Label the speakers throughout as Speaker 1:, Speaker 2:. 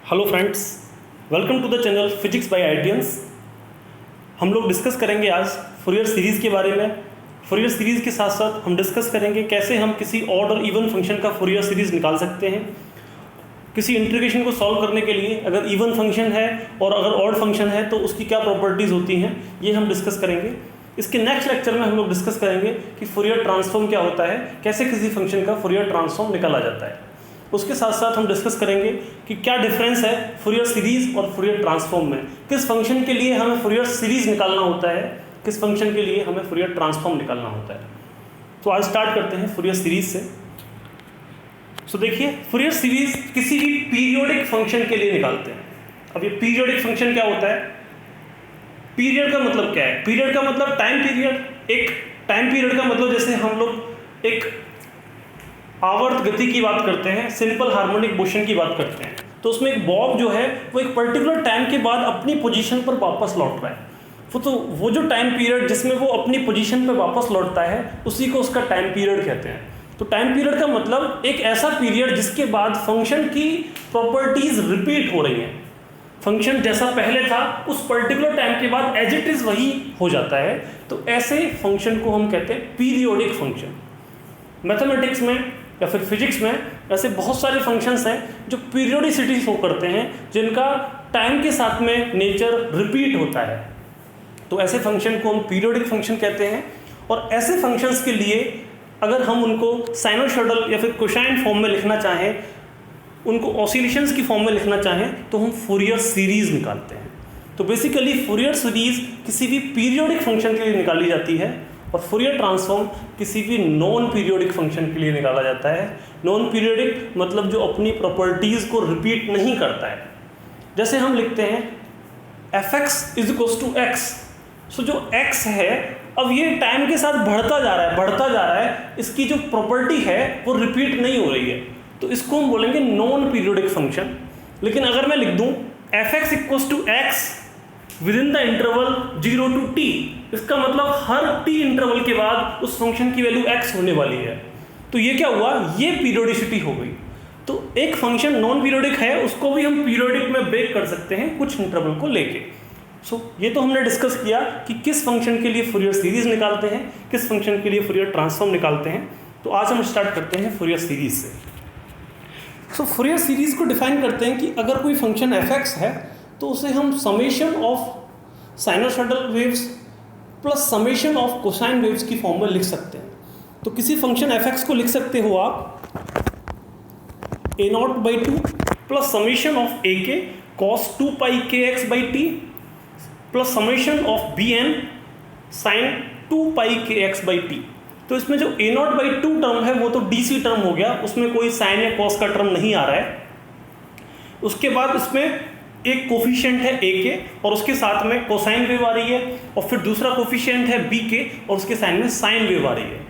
Speaker 1: Hello friends, welcome to the channel physics by आइडियंस। हम लोग डिस्कस करेंगे आज फूरियर सीरीज़ के बारे में। फूरियर सीरीज़ के साथ साथ हम डिस्कस करेंगे कैसे हम किसी ऑड और इवन फंक्शन का फूरियर सीरीज़ निकाल सकते हैं। किसी इंटीग्रेशन को सॉल्व करने के लिए अगर इवन फंक्शन है और अगर ऑड फंक्शन है तो उसकी क्या प्रॉपर्टीज़ होती हैं, ये हम डिस्कस करेंगे। इसके नेक्स्ट लेक्चर में हम लोग डिस्कस करेंगे कि फूरियर ट्रांसफॉर्म क्या होता है, कैसे किसी फंक्शन का फूरियर ट्रांसफॉर्म निकाला जाता है। उसके साथ साथ हम डिस्कस करेंगे कि क्या डिफरेंस है फूरियर सीरीज़ और फूरियर ट्रांसफॉर्म में, किस फंक्शन के लिए हमें फूरियर सीरीज़ निकालना होता है, किस फंक्शन के लिए हमें फूरियर ट्रांसफॉर्म निकालना होता है। तो आज स्टार्ट करते हैं फूरियर सीरीज़ से। सो देखिए, फूरियर सीरीज़ किसी भी पीरियोडिक फंक्शन के लिए निकालते हैं। अब ये पीरियोडिक फंक्शन क्या होता है? पीरियड का मतलब क्या है? पीरियड का मतलब टाइम पीरियड। एक टाइम पीरियड का मतलब जैसे हम लोग एक आवर्त गति की बात करते हैं, सिंपल हार्मोनिक मोशन की बात करते हैं, तो उसमें एक बॉब जो है वो एक पर्टिकुलर टाइम के बाद अपनी पोजीशन पर वापस लौट रहा है। वो जो टाइम पीरियड जिसमें वो अपनी पोजीशन पर वापस लौटता है उसी को उसका टाइम पीरियड कहते हैं। तो टाइम पीरियड का मतलब एक ऐसा पीरियड जिसके बाद फंक्शन की प्रॉपर्टीज रिपीट हो रही हैं। फंक्शन जैसा पहले था उस पर्टिकुलर टाइम के बाद एज इट इज वही हो जाता है। तो ऐसे फंक्शन को हम कहते हैं पीरियोडिक फंक्शन। मैथमेटिक्स में या फिर फिजिक्स में ऐसे बहुत सारे फंक्शंस हैं जो पीरियोडिसिटी शो करते हैं, जिनका टाइम के साथ में नेचर रिपीट होता है। तो ऐसे फंक्शन को हम पीरियोडिक फंक्शन कहते हैं। और ऐसे फंक्शंस के लिए अगर हम उनको साइनोसॉइडल या फिर कोसाइन फॉर्म में लिखना चाहें, उनको ऑसिलेशंस की फॉर्म में लिखना चाहें, तो हम फूरियर सीरीज़ निकालते हैं। तो बेसिकली फूरियर सीरीज़ किसी भी पीरियोडिक फंक्शन के लिए निकाली जाती है और फूरियर ट्रांसफॉर्म किसी भी नॉन पीरियोडिक फंक्शन के लिए निकाला जाता है। नॉन पीरियोडिक मतलब जो अपनी प्रॉपर्टीज़ को रिपीट नहीं करता है। जैसे हम लिखते हैं fx = x। सो जो x है अब ये टाइम के साथ बढ़ता जा रहा है, इसकी जो प्रॉपर्टी है वो रिपीट नहीं हो रही है, तो इसको हम बोलेंगे नॉन पीरियोडिक फंक्शन। लेकिन अगर मैं लिख दूं fx = x with in the interval 0 to t, इसका मतलब हर t इंटरवल के बाद उस फंक्शन की वैल्यू x होने वाली है। तो ये क्या हुआ? ये पीरियोडिसिटी हो गई। तो एक फंक्शन नॉन पीरियोडिक है, उसको भी हम पीरियोडिक में ब्रेक कर सकते हैं कुछ इंटरवल को लेके। सो ये तो हमने डिस्कस किया कि किस फंक्शन के लिए फूरियर सीरीज निकालते हैं, किस फंक्शन के लिए फूरियर ट्रांसफॉर्म निकालते हैं। तो आज हम स्टार्ट करते हैं फूरियर सीरीज से। सो फूरियर सीरीज को डिफाइन करते हैं कि अगर कोई फंक्शन fx है तो उसे हम summation of sinusoidal waves plus summation of cosine waves की फॉर्म में लिख सकते हैं। तो किसी फंक्शन fx को लिख सकते हो आप a0/2 plus summation of ak cos 2πkx/t plus summation of bn sin 2πkx/t। तो इसमें जो a0/2 टर्म है वो तो डीसी टर्म हो गया, उसमें कोई साइन या कॉस का टर्म नहीं आ रहा है। उसके बाद इसमें एक कोफिशिएंट है ak और उसके साथ में कोसाइन वेव आ रही है, और फिर दूसरा कोफिशिएंट है bk और उसके साइन में साइन वेव आ रही है।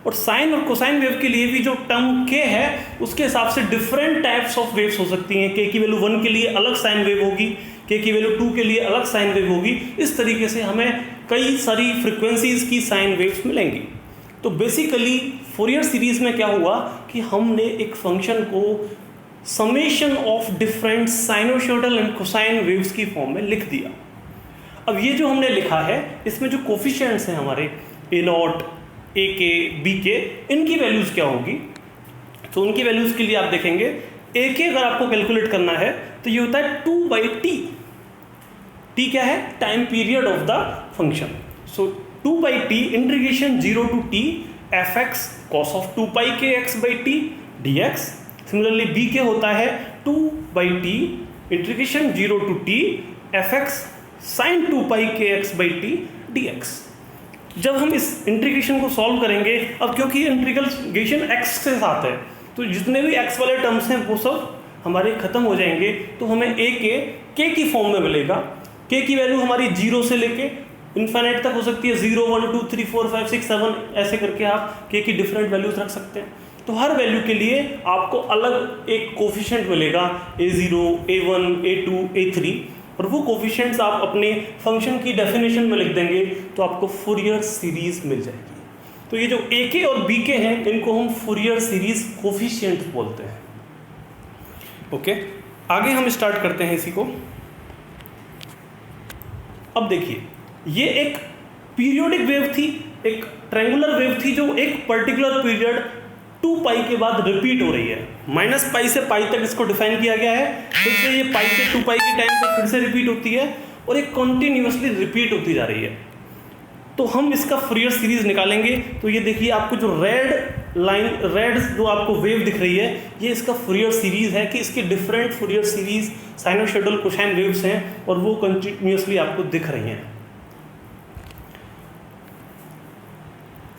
Speaker 1: और साइन और कोसाइन वेव के लिए भी जो टर्म k है उसके हिसाब से डिफरेंट टाइप्स ऑफ वेव्स हो सकती हैं। k की वैल्यू 1 के लिए अलग साइन वेव होगी, k की वैल्यू 2 के लिए अलग साइन वेव होगी। इस तरीके से हमें कई सारी फ्रिक्वेंसीज की साइन वेव्स मिलेंगी। तो बेसिकली फूरियर सीरीज में क्या हुआ कि हमने एक फंक्शन को summation of different sinusoidal and cosine waves की फॉर्म में लिख दिया। अब ये जो हमने लिखा है इसमें जो कोफिशिएंट्स हैं हमारे a0, ak, bk, इनकी वैल्यूज़ क्या होगी? तो उनकी वैल्यूज़ के लिए आप देखेंगे ak अगर आपको कैलकुलेट करना है तो ये होता है 2/t। t क्या है? Time period of the function. So 2/t integration 0 to t fx cos of 2πkx/t dx। Similarly bk होता है 2/t integration 0 to t fx sin 2πkx/t dx। जब हम इस इंटीग्रेशन को सॉल्व करेंगे, अब क्योंकि इंटीग्रेशन x के साथ है तो जितने भी x वाले टर्म्स हैं वो सब हमारे खत्म हो जाएंगे। तो हमें ak k की फॉर्म में मिलेगा। k की वैल्यू हमारी 0 से लेके इन्फिनिट तक हो सकती है, 0 1 2 3 4 5 6 7 ऐसे करके आप k की डिफरेंट वैल्यूज रख सकते हैं। तो हर वैल्यू के लिए आपको अलग एक कोफिशिएंट मिलेगा, a0, a1, a2, a3, और वो कोफिशिएंट्स आप अपने फंक्शन की डेफिनेशन में लिख देंगे तो आपको फूरियर सीरीज मिल जाएगी। तो ये जो ak और bk हैं इनको हम फूरियर सीरीज कोफिशिएंट बोलते हैं। ओके, आगे हम स्टार्ट करते हैं इसी को। अब देखिए, ये एक पीरियोडिक वेव थी, एक ट्रायंगुलर वेव थी जो एक पर्टिकुलर पीरियड 2 पाई के बाद रिपीट हो रही है। माइनस पाई से पाई तक इसको डिफाइन किया गया है, फिर से ये पाई से 2 पाई के टाइम पे फिर से रिपीट होती है और एक कॉन्टिन्यूसली रिपीट होती जा रही है। तो हम इसका फूरियर सीरीज निकालेंगे। तो ये देखिए, आपको जो रेड जो आपको वेव दिख रही है, ये इसका फूरियर सीरीज है कि इसके different Fourier series sinusoidal cosine waves हैं और वो कंटिन्यूसली आपको दिख रही हैं।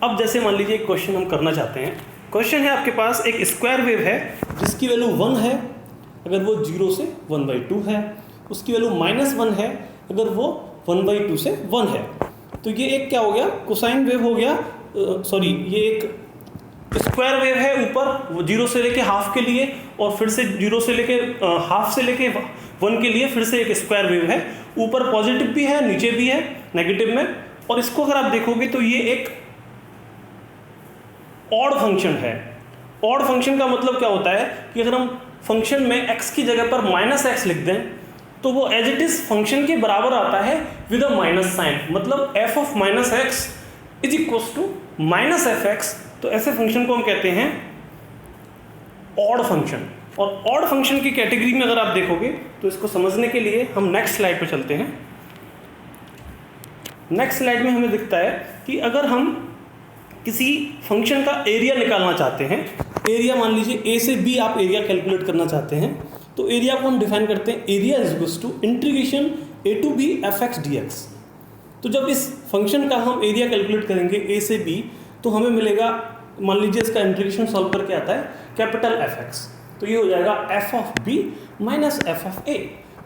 Speaker 1: अब जैसे मान लीजिए एक क्वेश्चन हम करना चाहते हैं। क्वेश्चन है आपके पास एक स्क्वायर वेव है जिसकी वैल्यू 1 है अगर वो 0 से 1/2 है, उसकी वैल्यू -1 है अगर वो 1/2 से 1 है। तो ये एक क्या हो गया, कोसाइन वेव हो गया, सॉरी ये एक स्क्वायर वेव है ऊपर वो 0 से लेके हाफ के लिए, और फिर से 0 से लेके हाफ से लेके 1 के लिए फिर से एक स्क्वायर वेव है। ऊपर पॉजिटिव भी है, नीचे भी है नेगेटिव में। और इसको अगर आप देखोगे तो ये एक ऑड फंक्शन है। ऑड फंक्शन का मतलब क्या होता है कि अगर हम फंक्शन में x की जगह पर -x लिख दें तो वो एज इट इज फंक्शन के बराबर आता है विद अ माइनस साइन। मतलब f of -x is equals to -fx। तो ऐसे फंक्शन को हम कहते हैं ऑड फंक्शन। और ऑड फंक्शन की कैटेगरी में अगर आप देखोगे तो इसको समझने के लिए हम नेक्स्ट स्लाइड पे चलते हैं। नेक्स्ट स्लाइड में हमें दिखता है कि अगर हम किसी फंक्शन का एरिया निकालना चाहते हैं, एरिया मान लीजिए a से b आप एरिया कैलकुलेट करना चाहते हैं, तो एरिया को हम डिफाइन करते हैं area is equals to integration a to b fx dx। तो जब इस फंक्शन का हम एरिया कैलकुलेट करेंगे a से b तो हमें मिलेगा, मान लीजिए इसका इंटीग्रेशन सॉल्व करके आता है कैपिटल fx, तो ये हो जाएगा f of b minus f of a।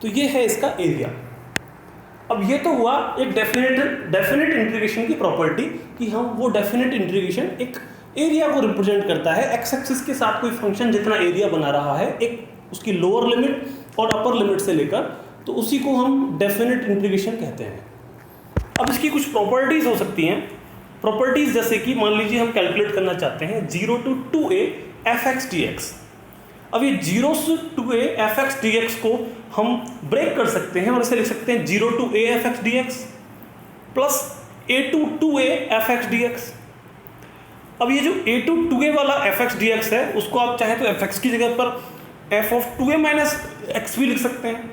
Speaker 1: तो ये है इसका एरिया। अब ये तो हुआ एक डेफिनेट इंटीग्रेशन की प्रॉपर्टी कि हम वो डेफिनेट इंटीग्रेशन एक एरिया को रिप्रेजेंट करता है। एक्स एक्सिस के साथ कोई फंक्शन जितना एरिया बना रहा है, एक उसकी लोअर लिमिट और अपर लिमिट से लेकर, तो उसी को हम डेफिनेट इंटीग्रेशन कहते हैं। अब इसकी कुछ प्रॉपर्टीज हो सकती हैं। प्रॉपर्टीज जैसे कि मान लीजिए हम कैलकुलेट करना चाहते हैं 0 to 2a fx dx। अब ये 0 से 2a fx dx को हम ब्रेक कर सकते हैं और इसे लिख सकते हैं 0 to a fx dx plus a to 2a fx dx। अब ये जो a to 2a वाला fx dx है उसको आप चाहे तो fx की जगह पर f of 2a minus x भी लिख सकते हैं।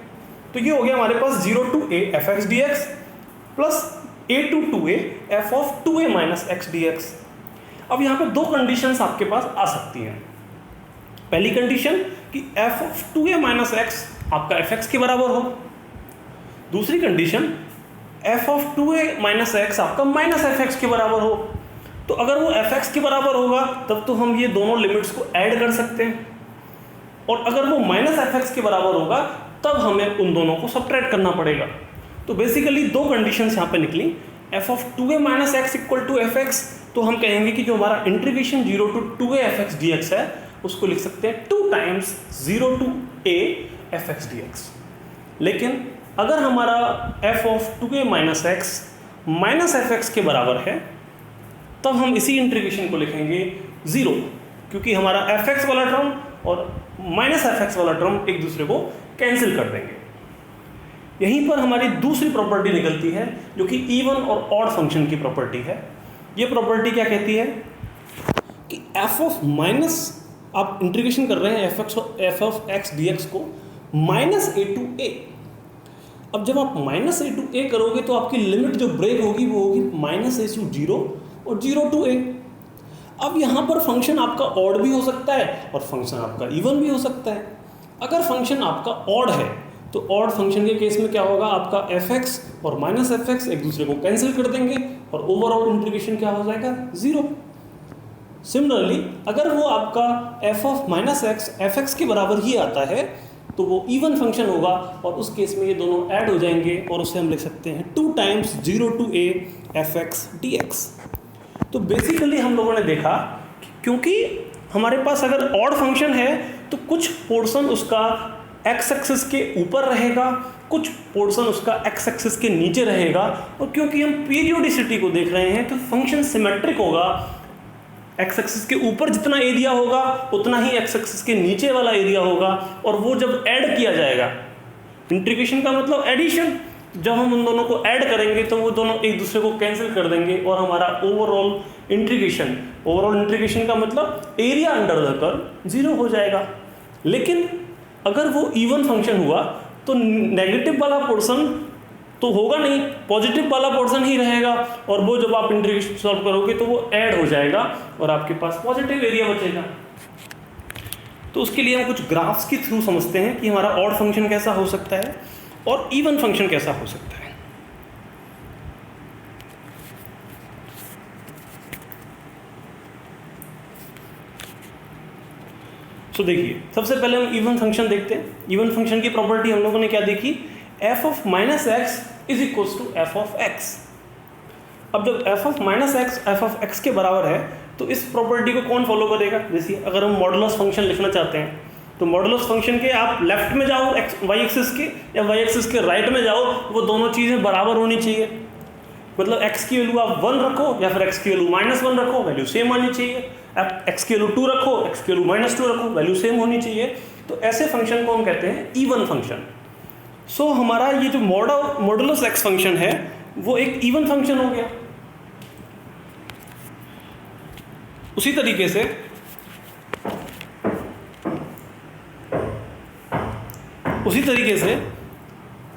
Speaker 1: तो ये हो गया हमारे पास 0 to a fx dx plus a to 2a f of 2a minus x dx। अब यहाँ पे दो कंडीशंस आपके पास आ सकती हैं। पहली कंडीशन कि f of 2a minus x आपका fx के बराबर हो। दूसरी condition f of 2a minus x आपका माइनस fx के बराबर हो। तो अगर वो fx के बराबर होगा तब तो हम ये दोनों लिमिट्स को ऐड कर सकते हैं, और अगर वो माइनस fx के बराबर होगा तब हमें उन दोनों को सब्ट्रैक्ट करना पड़ेगा। तो बेसिकली दो कंडीशंस यहाँ पे निकली, f of 2a minus x equal to fx। तो हम कहेंगे कि जो हमारा integration 0 to 2a fx dx है उसको लिख सकते हैं 2 times 0 to a fx dx। लेकिन अगर हमारा f of 2a minus x minus fx के बराबर है तब हम इसी इंटीग्रेशन को लिखेंगे 0, क्योंकि हमारा fx वाला टर्म और माइनस fx वाला टर्म एक दूसरे को कैंसिल कर देंगे। यहीं पर हमारी दूसरी प्रॉपर्टी निकलती है जो कि इवन और ऑड फंक्शन की प्रॉपर्टी है। ये प्रॉपर्टी क्या कहती है कि f ऑफ माइनस, आप इंटीग्रेशन कर रहे हैं f ऑफ x dx को माइनस a to a। अब जब आप माइनस a to a करोगे तो आपकी लिमिट जो ब्रेक होगी वो होगी माइनस a to 0 और 0 to a। अब यहाँ पर फंक्शन आपका ऑड भी हो सकता है और फंक्शन आपका इवन भी हो सकता है। अगर फंक्शन आपका ऑड है तो ऑड फंक्शन के केस में क्या होगा, आपका fx और माइनस fx एक दूसरे को कैंसिल कर देंगे और ओवरऑल इंटीग्रेशन क्या हो जाएगा, 0। सिमिलरली अगर वो आपका f of minus x fx के बराबर ही आता है तो वो इवन फंक्शन होगा और उस केस में ये दोनों ऐड हो जाएंगे और उसे हम लिख सकते हैं 2 times 0 to a fx dx। तो बेसिकली हम लोगों ने देखा क्योंकि हमारे पास अगर ऑड फंक्शन है तो कुछ पोर्शन उसका एक्स एक्सिस के ऊपर रहेगा, कुछ पोर्शन उसका एक्स एक्सिस के नीचे रहेगा, और क्योंकि हम पीरियोडिसिटी को देख रहे हैं तो फंक्शन सिमेट्रिक होगा एक्स एक्सिस के ऊपर जितना एरिया होगा उतना ही एक्स एक्सिस के नीचे वाला एरिया होगा, और वो जब ऐड किया जाएगा, इंटीग्रेशन का मतलब एडिशन, जब हम उन दोनों को ऐड करेंगे तो वो दोनों एक दूसरे को कैंसिल कर देंगे और हमारा ओवरऑल इंटीग्रेशन का मतलब एरिया अंडर द कर्व 0 हो जाएगा। लेकिन अगर वो इवन फंक्शन हुआ तो नेगेटिव वाला पोर्शन तो होगा नहीं, पॉजिटिव वाला पोर्शन ही रहेगा, और वो जब आप इंटीग्रेशन सॉल्व करोगे तो वो ऐड हो जाएगा और आपके पास पॉजिटिव एरिया बचेगा। तो उसके लिए हम कुछ ग्राफ्स के थ्रू समझते हैं कि हमारा ऑड फंक्शन कैसा हो सकता है और इवन फंक्शन कैसा हो सकता है। तो देखिए, सबसे पहले हम इवन फंक्शन देखते हैं। इवन फंक्शन की प्रॉपर्टी हम लोगों ने क्या देखी, f of minus X is equal to F of X. अब जब f of minus X F of X के बराबर है तो इस प्रॉपर्टी को कौन फॉलो करेगा। जैसे अगर हम मॉडुलस फंक्शन लिखना चाहते हैं तो मॉडुलस फंक्शन के आप लेफ्ट में जाओ वाई एक्सिस के या वाई एक्सिस के राइट में जाओ, वो दोनों चीज़ें बराबर होनी चाहिए। मतलब x की वैल्यू आप 1 रखो या फिर x की वैल्यू -1 रखो, वैल्यू सेम आनी चाहिए। आप x की वैल्यू 2 रखो, x की वैल्यू -2 रखो, वैल्यू सेम होनी चाहिए। तो ऐसे फंक्शन को हम कहते हैं इवन फंक्शन। सो हमारा ये जो मॉडुलस x फंक्शन है वो एक इवन फंक्शन हो गया। उसी तरीके से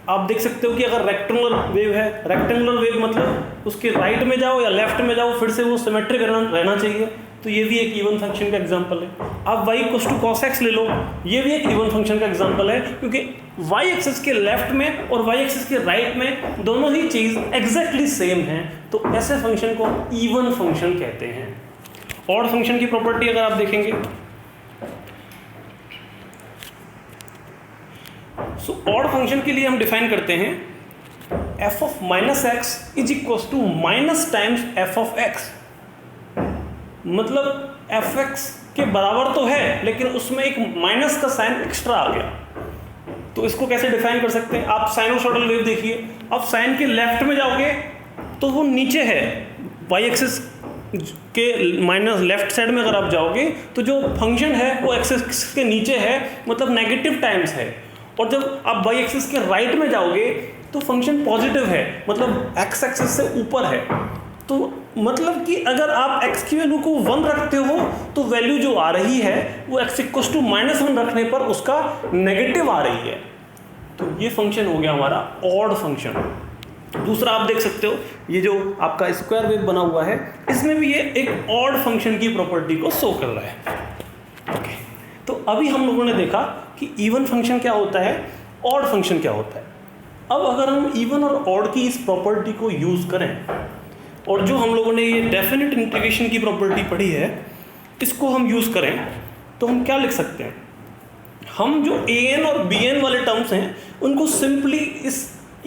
Speaker 1: आप देख सकते हो कि अगर रेक्टेंगुलर वेव है, रेक्टेंगुलर वेव मतलब उसके राइट में जाओ या लेफ्ट में जाओ फिर से वो सिमेट्रिक रहना चाहिए, तो ये भी एक इवन फंक्शन का एग्जांपल है। आप y = cos x ले लो, ये भी एक इवन फंक्शन का एग्जांपल है, क्योंकि y एक्सिस के लेफ्ट में और y एक्सिस के राइट में दोनों ही चीज़ एग्जैक्टली सेम है, तो ऐसे फंक्शन को इवन फंक्शन कहते हैं। ऑड फंक्शन की प्रॉपर्टी अगर आप देखेंगे, सो ऑड फंक्शन के लिए हम डिफाइन करते हैं f of minus X is equal to minus times f of x। मतलब fx के बराबर तो है लेकिन उसमें एक माइनस का साइन एक्स्ट्रा आ गया। तो इसको कैसे डिफाइन कर सकते हैं, आप साइनोसॉइडल वेव देखिए, आप साइन के लेफ्ट में जाओगे तो वो नीचे है, वाई एक्सिस के माइनस लेफ्ट साइड में अगर आप जाओगे तो जो फंक्शन है वो एक्सिस के नीचे है, मतलब नेगेटिव टाइम्स है। और जब आप वाई एक्सिस के राइट में जाओगे तो फंक्शन पॉजिटिव है, मतलब एक्स एक्सिस से ऊपर है। तो मतलब कि अगर आप x की वैल्यू को 1 रखते हो तो वैल्यू जो आ रही है वो x = -1 रखने पर उसका नेगेटिव आ रही है। तो ये फंक्शन हो गया हमारा ऑड फंक्शन। दूसरा आप देख सकते हो ये जो आपका स्क्वायर वेव बना हुआ है, इसमें भी ये एक ऑड फंक्शन की प्रॉपर्टी को शो कर रहा है। ओके, तो अभी हम लोगों ने देखा कि इवन फंक्शन क्या होता है, ऑड फंक्शन क्या होता है। अब अगर हम इवन और ऑड की इस प्रॉपर्टी को यूज़ करें और जो हम लोगों ने ये डेफिनेट इंटीग्रेशन की प्रॉपर्टी पढ़ी है इसको हम यूज़ करें तो हम क्या लिख सकते हैं, हम जो an और bn वाले टर्म्स हैं उनको सिंपली इस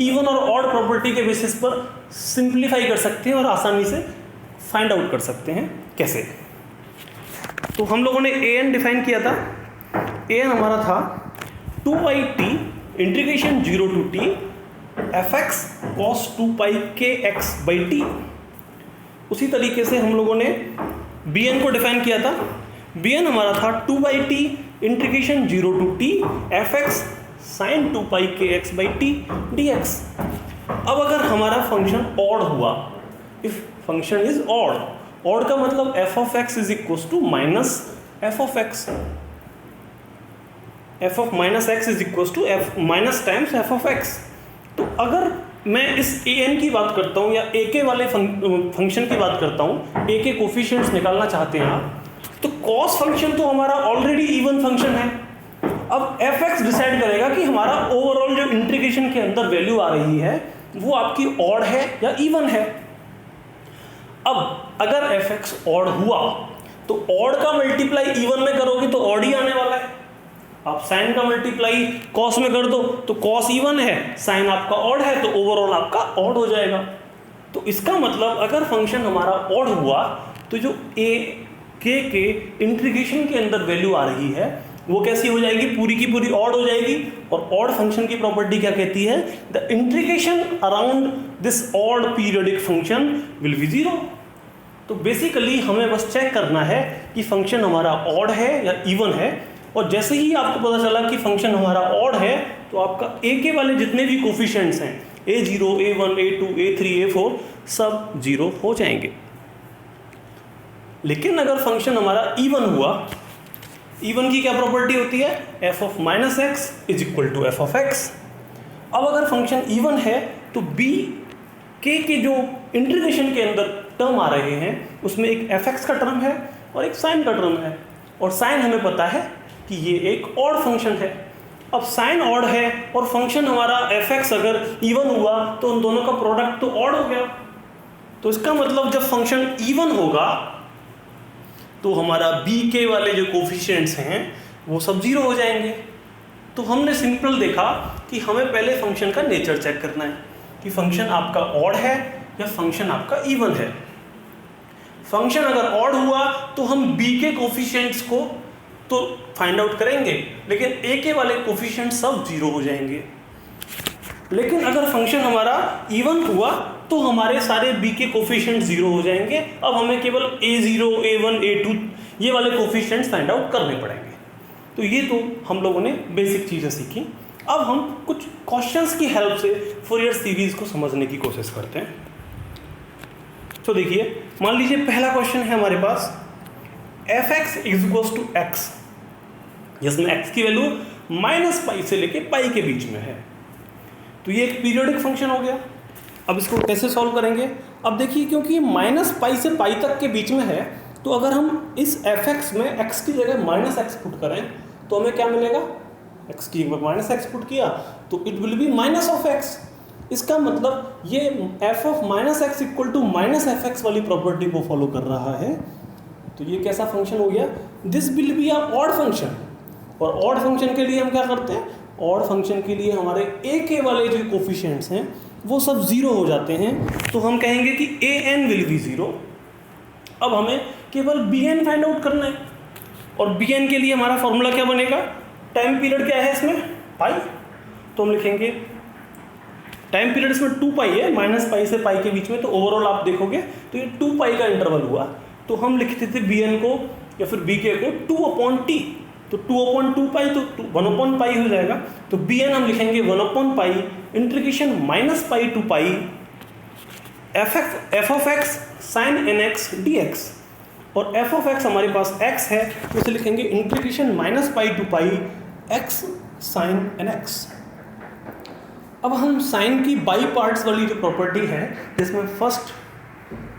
Speaker 1: इवन और ऑड प्रॉपर्टी के बेसिस पर सिंप्लीफाई कर सकते हैं और आसानी से फाइंड आउट कर सकते हैं। कैसे, तो हम लोगों ने an डिफाइन किया था, an हमारा था 2πt integration 0 to t fx cos 2π kx/t। उसी तरीके से हम लोगों ने bn को डिफाइन किया था, bn हमारा था 2/t integration 0 to t fx sin 2π kx/t dx। अब अगर हमारा फंक्शन ऑड हुआ, इफ फंक्शन इज ऑड का मतलब f of x is equal to minus f of x, f of minus x is equal to f minus times f of x। तो अगर मैं इस an की बात करता हूँ या ak वाले फंक्शन की बात करता हूँ, ak कोफिशिएंट्स निकालना चाहते हैं आप, तो cos फंक्शन तो हमारा ऑलरेडी इवन फंक्शन है। अब fx डिसाइड करेगा कि हमारा ओवरऑल जो इंटीग्रेशन के अंदर वैल्यू आ रही है वो आपकी ऑड है या इवन है। अब अगर fx ऑड हुआ तो ऑड का मल्टीप्लाई इवन में करोगे तो ऑड ही आने वाला है। आप साइन का मल्टीप्लाई कॉस में कर दो तो कॉस इवन है, साइन आपका ऑड है तो ओवरऑल आपका ऑड हो जाएगा। तो इसका मतलब अगर फंक्शन हमारा ऑड हुआ तो जो a k के इंटीग्रेशन के अंदर वैल्यू आ रही है वो कैसी हो जाएगी, पूरी की पूरी ऑड हो जाएगी। और ऑड फंक्शन की प्रॉपर्टी क्या कहती है, the integration around this odd periodic function will be 0। तो बेसिकली हमें बस चेक करना है कि फंक्शन हमारा ऑड है या इवन है, और जैसे ही आपको पता चला कि फंक्शन हमारा ऑड है तो आपका ए के वाले जितने भी कोफिशिएंट्स हैं a0, a1, a2, a3, a4 सब 0 हो जाएंगे। लेकिन अगर फंक्शन हमारा इवन हुआ, इवन की क्या प्रॉपर्टी होती है, f of minus X is equal to F of X. अब अगर फंक्शन इवन है तो b के जो इंटीग्रेशन के अंदर टर्म आ रहे हैं उसमें एक fx का टर्म है और एक साइन का टर्म है, और साइन हमें पता है कि ये एक ऑड फंक्शन है। अब साइन ऑड है और फंक्शन हमारा fx अगर इवन हुआ तो उन दोनों का प्रोडक्ट तो ऑड हो गया। तो इसका मतलब जब फंक्शन इवन होगा तो हमारा b के वाले जो कोफिशिएंट्स हैं वो सब 0 हो जाएंगे। तो हमने सिंपल देखा कि हमें पहले फंक्शन का नेचर चेक करना है कि फंक्शन आपका ऑड है या फंक्शन आपका इवन है। फंक्शन अगर ऑड हुआ तो हम b के कोफिशिएंट्स को तो फाइंड आउट करेंगे, लेकिन a के वाले कोफिशिएंट सब 0 हो जाएंगे। लेकिन अगर फंक्शन हमारा इवन हुआ तो हमारे सारे b के कोफिशिएंट 0 हो जाएंगे। अब हमें केवल a0, a1, a2 ये वाले कोफिशिएंट्स फाइंड आउट करने पड़ेंगे। तो ये तो हम लोगों ने बेसिक चीज़ें सीखी। अब हम कुछ क्वेश्चंस की हेल्प से फूरियर सीरीज को समझने की कोशिश करते हैं। तो देखिए, मान लीजिए पहला क्वेश्चन है हमारे पास fx is equals to x, जिसमें x की वैल्यू -π से लेके π के बीच में है। तो ये एक पीरियोडिक फंक्शन हो गया। अब इसको कैसे सॉल्व करेंगे? अब देखिए, क्योंकि -π से π तक के बीच में है तो अगर हम इस fx में x की जगह -x पुट करें तो हमें क्या मिलेगा? x की जगह -x पुट किया तो it will be minus of x। इसका मतलब ये f of -x equal to -fx वाली प्रॉपर्टी को फॉलो कर रहा है। तो ये कैसा फंक्शन हो गया? This will be a odd function. और ऑड फंक्शन के लिए हम क्या करते हैं? ऑड फंक्शन के लिए हमारे a के वाले जो कोफिशिएंट्स हैं वो सब 0 हो जाते हैं। तो हम कहेंगे कि an विल बी 0। अब हमें केवल bn फाइंड आउट करना है, और bn के लिए हमारा फॉर्मूला क्या बनेगा? टाइम पीरियड क्या है इसमें? पाई। तो हम लिखेंगे टाइम पीरियड इसमें 2π है, -π से π के बीच में। तो ओवरऑल आप देखोगे तो ये 2π का इंटरवल हुआ। तो हम लिखते थे bn को या फिर bk को 2/t। तो 2/2π तो 1/π हो जाएगा। तो bn हम लिखेंगे 1/π integration -π to π f of x sin nx dx। और f of x हमारे पास x है तो इसे लिखेंगे integration -π to π x sin nx। अब हम साइन की बाई पार्ट्स वाली जो प्रॉपर्टी है, जिसमें फर्स्ट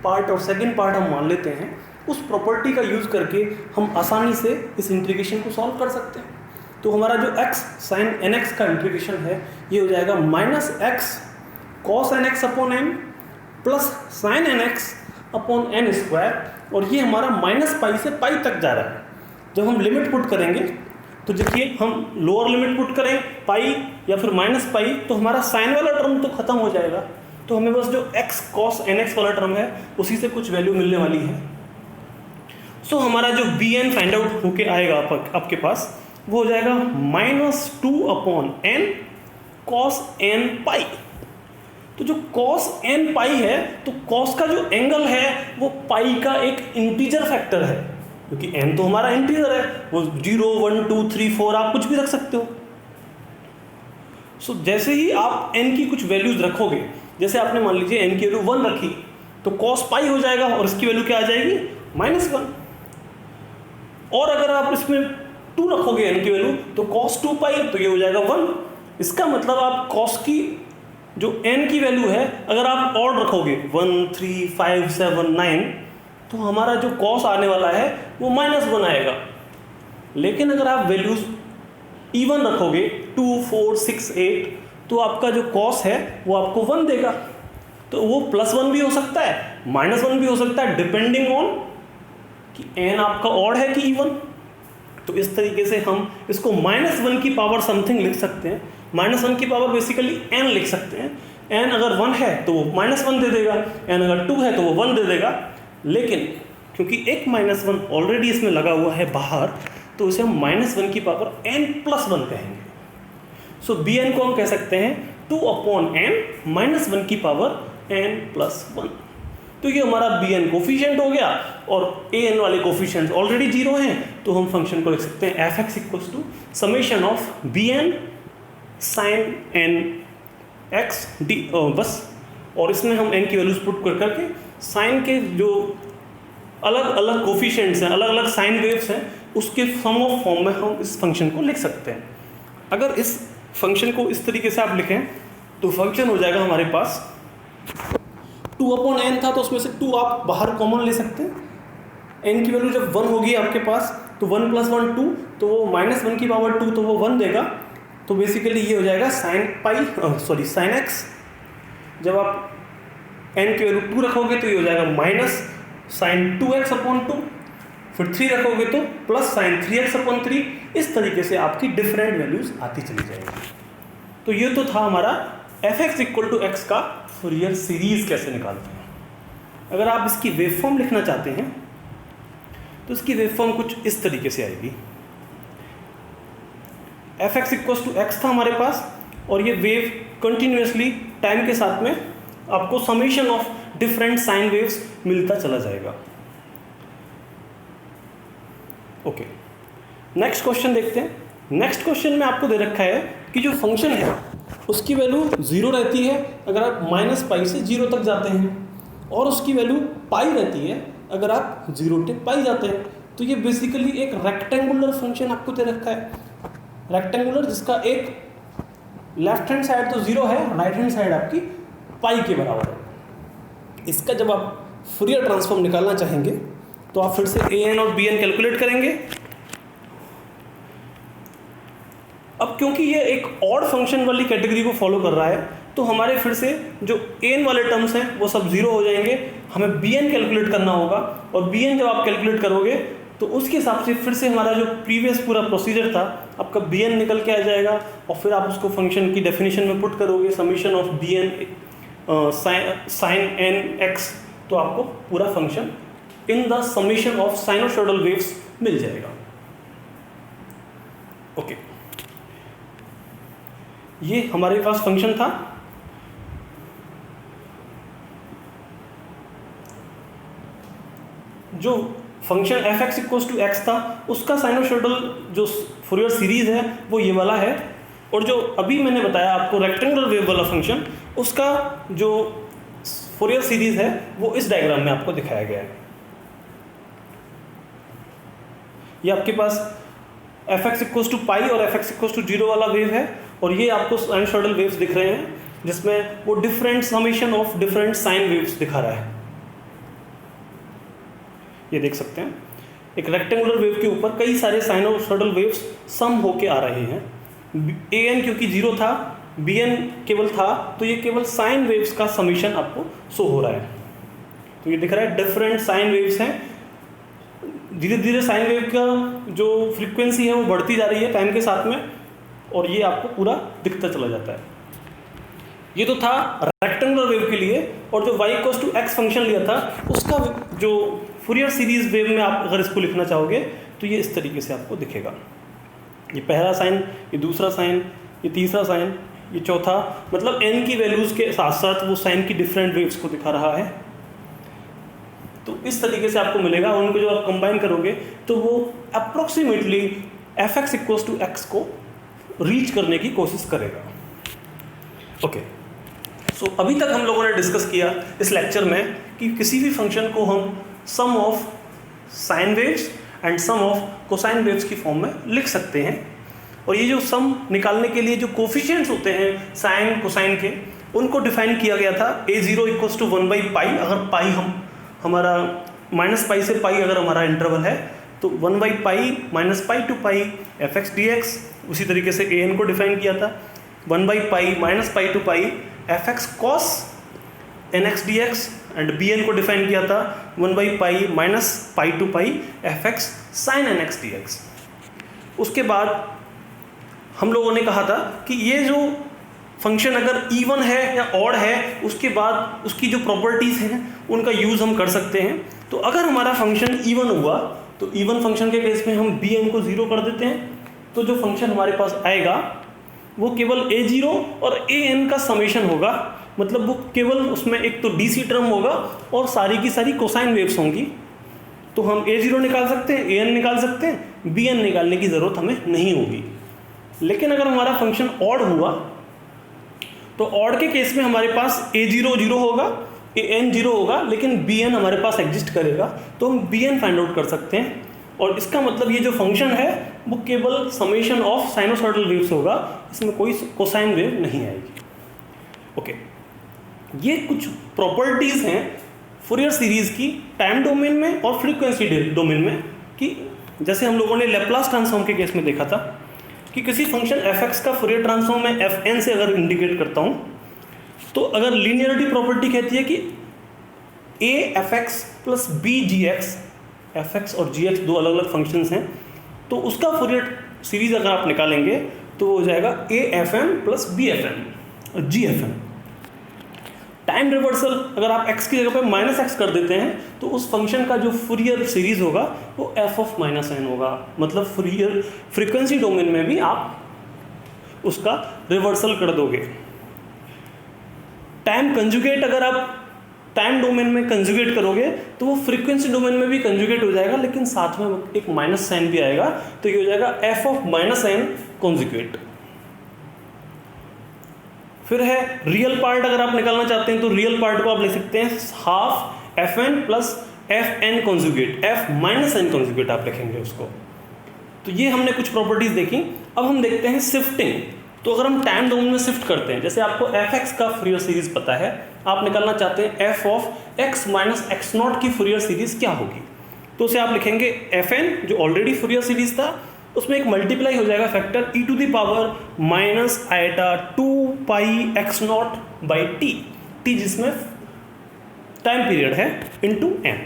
Speaker 1: पार्ट और सेकंड पार्ट हम मान लेते हैं, उस प्रॉपर्टी का यूज़ करके हम आसानी से इस इंटीग्रेशन को सॉल्व कर सकते हैं। तो हमारा जो x sin nx का इंटीग्रेशन है ये हो जाएगा -x cos nx upon n plus sin nx upon n square, और ये हमारा -π से π तक जा रहा है। जब हम लिमिट पुट करेंगे तो देखिए, हम लोअर लिमिट पुट करें π या फिर -π तो हमारा साइन वाला टर्म तो खत्म हो जाएगा। तो हमें बस जो x cos nx वाला टर्म है उसी से कुछ वैल्यू मिलने वाली है। सो हमारा जो bn फाइंड आउट होके आएगा आपके पास वो हो जाएगा -2/n cos nπ। तो जो cos nπ है तो cos का जो एंगल है वो π का एक इंटीजर फैक्टर है, क्योंकि n तो हमारा इंटीजर है, वो 0, 1, 2, 3, 4 आप कुछ भी रख सकते हो। सो जैसे ही आप n की कुछ वैल्यूज रखोगे, जैसे आपने मान लीजिए n की वैल्यू 1 रखी तो cos π हो जाएगा और इसकी वैल्यू क्या आ जाएगी? -1। और अगर आप इसमें 2 रखोगे n की वैल्यू तो cos 2π तो ये हो जाएगा 1। इसका मतलब आप cos की जो n की वैल्यू है अगर आप ऑड रखोगे 1, 3, 5, 7, 9 तो हमारा जो cos आने वाला है वो -1 आएगा। लेकिन अगर आप वैल्यूज इवन रखोगे 2, 4, 6, 8 तो आपका जो cos है वो आपको 1 देगा। तो वो +1 भी हो सकता है, -1 भी हो सकता है, डिपेंडिंग ऑन कि n आपका ऑड है कि इवन। तो इस तरीके से हम इसको -1 की पावर समथिंग लिख सकते हैं। -1 की पावर बेसिकली n लिख सकते हैं। n अगर 1 है तो वो -1 दे देगा, n अगर 2 है तो वो 1 दे देगा। लेकिन क्योंकि एक -1 ऑलरेडी इसमें लगा हुआ है बाहर, तो उसे हम -1 की पावर n+1 कहेंगे। सो bn को हम कह सकते हैं 2/n -1 की पावर n+1। तो ये हमारा बी एन कोफिशिएंट हो गया और ए एन वाले कोफिशिएंट्स ऑलरेडी जीरो हैं, तो हम फंक्शन को लिख सकते हैं F X equals to summation of B N sine N X D, बस। और इसमें हम एन की वैल्यूज पुट कर करके साइन के जो अलग अलग कोफिशिएंट्स हैं, अलग अलग साइन वेव्स हैं, उसके सम ऑफ फॉर्म में हम इस फंक्शन को लिख सकते हैं। अगर इस फंक्शन को इस तरीके से आप लिखें तो फंक्शन हो जाएगा हमारे पास 2/n था, तो उसमें से 2 आप बाहर कॉमन ले सकते हैं। n की वैल्यू जब 1 होगी आपके पास तो 1 + 1 2, तो वो -1 की पावर 2, तो वो 1 देगा। तो बेसिकली ये हो जाएगा साइन एक्स। जब आप n की वैल्यू 2 रखोगे तो ये हो जाएगा माइनस साइन 2x/2, फिर 3 रखोगे तो प्लस साइन 3x/3। इस तरीके से आपकी डिफरेंट वैल्यूज आती चली जाएगी। तो ये तो था हमारा f(x = x) का फूरियर सीरीज कैसे निकालते हैं। अगर आप इसकी वेवफॉर्म लिखना चाहते हैं तो इसकी वेवफॉर्म कुछ इस तरीके से आएगी। f(x = x) था हमारे पास, और ये वेव कंटिन्यूसली टाइम के साथ में आपको summation of different sine waves मिलता चला जाएगा। ओके, नेक्स्ट क्वेश्चन देखते हैं। नेक्स्ट क्वेश्चन में आपको दे रखा है कि जो फंक्शन है उसकी वैल्यू 0 रहती है अगर आप -π से 0 तक जाते हैं, और उसकी वैल्यू π रहती है अगर आप 0 से π जाते हैं। तो ये बेसिकली एक रेक्टेंगुलर फंक्शन आपको दे रखा है, रेक्टेंगुलर, जिसका एक लेफ्ट हैंड साइड तो 0 है, राइट हैंड साइड आपकी π के बराबर है। इसका जब आप फूरियर ट्रांसफॉर्म निकालना चाहेंगे तो आप फिर से an और bn कैलकुलेट करेंगे। अब क्योंकि ये एक ऑड फंक्शन वाली कैटेगरी को फॉलो कर रहा है, तो हमारे फिर से जो an वाले टर्म्स हैं वो सब 0 हो जाएंगे। हमें bn कैलकुलेट करना होगा, और bn जब आप कैलकुलेट करोगे तो उसके हिसाब से फिर से हमारा जो प्रीवियस पूरा प्रोसीजर था, आपका bn निकल के आ जाएगा, और फिर आप उसको फंक्शन की डेफिनेशन में पुट करोगे summation of bn sine N x, तो आपको पूरा function in the summation of sinusoidal waves मिल जाएगा। ओके, ये हमारे पास फंक्शन था। जो फंक्शन f(x = x) था उसका साइनोसॉइडल जो फूरियर सीरीज है वो ये वाला है, और जो अभी मैंने बताया आपको रेक्टेंगुलर वेव वाला फंक्शन, उसका जो फूरियर सीरीज है वो इस डायग्राम में आपको दिखाया गया है। ये आपके पास f(x = π) और f(x = 0) वाला वेव है, और ये आपको साइनोसॉइडल वेव्स दिख रहे हैं जिसमें वो different summation of different sine waves दिखा रहा है। ये देख सकते हैं, एक रेक्टेंगुलर वेव के ऊपर कई सारे साइनोसॉइडल वेव्स सम होके आ रहे हैं। an क्योंकि 0 था, bn केवल था, तो ये केवल साइन वेव्स का समेशन आपको शो हो रहा है। तो ये दिख रहा है डिफरेंट साइन वेव्स हैं। धीरे धीरे साइन वेव का जो फ्रीक्वेंसी है वो बढ़ती जा रही है टाइम के साथ में, और ये आपको पूरा दिखता चला जाता है। ये तो था रेक्टेंगुलर वेव के लिए, और जो y = x फंक्शन लिया था उसका जो फूरियर सीरीज वेव में आप अगर इसको लिखना चाहोगे तो ये इस तरीके से आपको दिखेगा। ये पहला साइन, ये दूसरा साइन, ये तीसरा साइन, ये चौथा, मतलब n की वैल्यूज़ के साथ साथ वो साइन की डिफरेंट वेव्स को दिखा रहा है। तो इस तरीके से आपको मिलेगा, उनको जो आप कंबाइन करोगे तो वो अप्रोक्सीमेटली f(x = x) को रीच करने की कोशिश करेगा। ओके, सो अभी तक हम लोगों ने डिस्कस किया इस लेक्चर में कि किसी भी फंक्शन को हम sum of sine waves and sum of cosine waves की फॉर्म में लिख सकते हैं, और ये जो सम निकालने के लिए जो कोफिशिएंट्स होते हैं साइन कोसाइन के, उनको डिफाइन किया गया था a0 = 1/π। अगर पाई हमारा -π से π अगर हमारा इंटरवल है तो 1/π -π to π f(x dx)। उसी तरीके से an को डिफाइन किया था 1/π -π to π f(x cos nx dx), एंड bn को डिफाइन किया था 1/π -π to π f(x sin nx dx)। उसके बाद हम लोगों ने कहा था कि ये जो फंक्शन अगर इवन है या ऑड है, उसके बाद उसकी जो प्रॉपर्टीज़ हैं उनका यूज़ हम कर सकते हैं। तो अगर हमारा फंक्शन इवन हुआ तो इवन फंक्शन के केस में हम bn को 0 कर देते हैं, तो जो फंक्शन हमारे पास आएगा वो केवल a0 और an का समेशन होगा, मतलब वो केवल उसमें एक तो डीसी टर्म होगा और सारी की सारी कोसाइन वेव्स होंगी। तो हम a0 निकाल सकते हैं, an निकाल सकते हैं, bn निकालने की ज़रूरत हमें नहीं होगी। लेकिन अगर हमारा फंक्शन ऑड हुआ तो ऑड के केस में हमारे पास a0 0 होगा, an 0 होगा, लेकिन bn हमारे पास एग्जिस्ट करेगा, तो हम bn फाइंड आउट कर सकते हैं। और इसका मतलब ये जो फंक्शन है वो केवल समेशन ऑफ साइनोसॉइडल वेव्स होगा, इसमें कोई कोसाइन वेव नहीं आएगी। ओके, ये कुछ प्रॉपर्टीज़ हैं फूरियर सीरीज़ की टाइम डोमेन में और फ्रीक्वेंसी डोमेन में, कि जैसे हम लोगों ने लैप्लास ट्रांसफॉर्म के केस में देखा था कि किसी फंक्शन f(x) का फूरियर ट्रांसफॉर्म मैं fn से अगर इंडिकेट करता हूँ, तो अगर लीनियरिटी प्रॉपर्टी कहती है कि a f(x) plus b g(x), f(x) और g(x) दो अलग अलग फंक्शंस हैं, तो उसका फूरियर सीरीज अगर आप निकालेंगे तो वो हो जाएगा a fn plus b fn और g fn। टाइम रिवर्सल अगर आप x की जगह पे -x कर देते हैं तो उस फंक्शन का जो फूरियर सीरीज होगा वो f ऑफ -n होगा। मतलब फूरियर फ्रीक्वेंसी डोमेन में भी आप उसका रिवर्सल कर दोगे। टाइम कंजुगेट अगर आप टाइम डोमेन में कंजुगेट करोगे तो वो फ्रीक्वेंसी डोमेन में भी कंजुगेट हो जाएगा, लेकिन साथ में एक माइनस साइन भी आएगा, तो ये हो जाएगा f ऑफ -n कंजुगेट। फिर है रियल पार्ट, अगर आप निकालना चाहते हैं तो रियल पार्ट को आप लिख सकते हैं half fn plus fn conjugate, f minus n conjugate आप लिखेंगे उसको। तो ये हमने कुछ प्रॉपर्टीज देखी। अब हम देखते हैं शिफ्टिंग। तो अगर हम टाइम डोमेन में शिफ्ट करते हैं, जैसे आपको f(x) का फूरियर सीरीज पता है, आप निकालना चाहते हैं f of x minus x0 की फूरियर सीरीज क्या होगी, तो उसे आप लिखेंगे fn, जो ऑलरेडी फूरियर सीरीज था, उसमें एक मल्टीप्लाई हो जाएगा factor e to the power minus eta 2 pi x0 by t जिसमें टाइम पीरियड है इनटू n।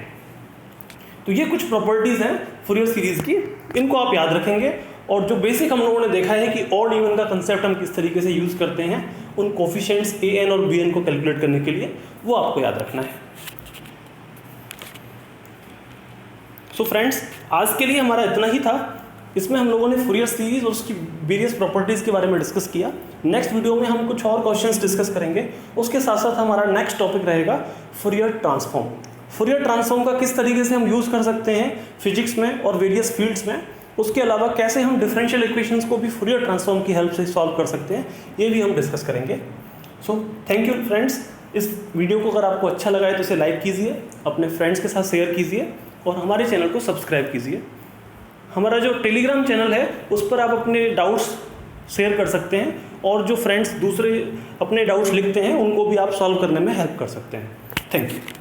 Speaker 1: तो ये कुछ प्रॉपर्टीज हैं फूरियर सीरीज की, इनको आप याद रखेंगे। और जो बेसिक हम लोगों ने देखा है कि ऑड इवन का कंसेप्ट हम किस तरीके से यूज करते हैं उन कोफिशिएंट्स an और bn को कैलकुलेट करने के लिए, वो आपको याद रखना है। सो फ्रेंड्स, आज के लिए हमारा इतना ही था। इसमें हम लोगों ने फूरियर सीरीज और उसकी वेरियस प्रॉपर्टीज़ के बारे में डिस्कस किया। नेक्स्ट वीडियो में हम कुछ और क्वेश्चंस डिस्कस करेंगे। उसके साथ साथ हमारा नेक्स्ट टॉपिक रहेगा फूरियर ट्रांसफॉर्म। फूरियर ट्रांसफॉर्म का किस तरीके से हम यूज़ कर सकते हैं फिजिक्स में और वेरियस फील्ड्स में, उसके अलावा कैसे हम डिफरेंशियल इक्वेशंस को भी फूरियर ट्रांसफॉर्म की हेल्प से सॉल्व कर सकते हैं, ये भी हम डिस्कस करेंगे। So thank you friends. इस वीडियो को अगर आपको अच्छा लगा है तो इसे लाइक कीजिए, अपने फ्रेंड्स के साथ शेयर कीजिए और हमारे चैनल को सब्सक्राइब कीजिए। हमारा जो टेलीग्राम चैनल है उस पर आप अपने डाउट्स शेयर कर सकते हैं, और जो फ्रेंड्स दूसरे अपने डाउट्स लिखते हैं उनको भी आप सॉल्व करने में हेल्प कर सकते हैं। Thank you.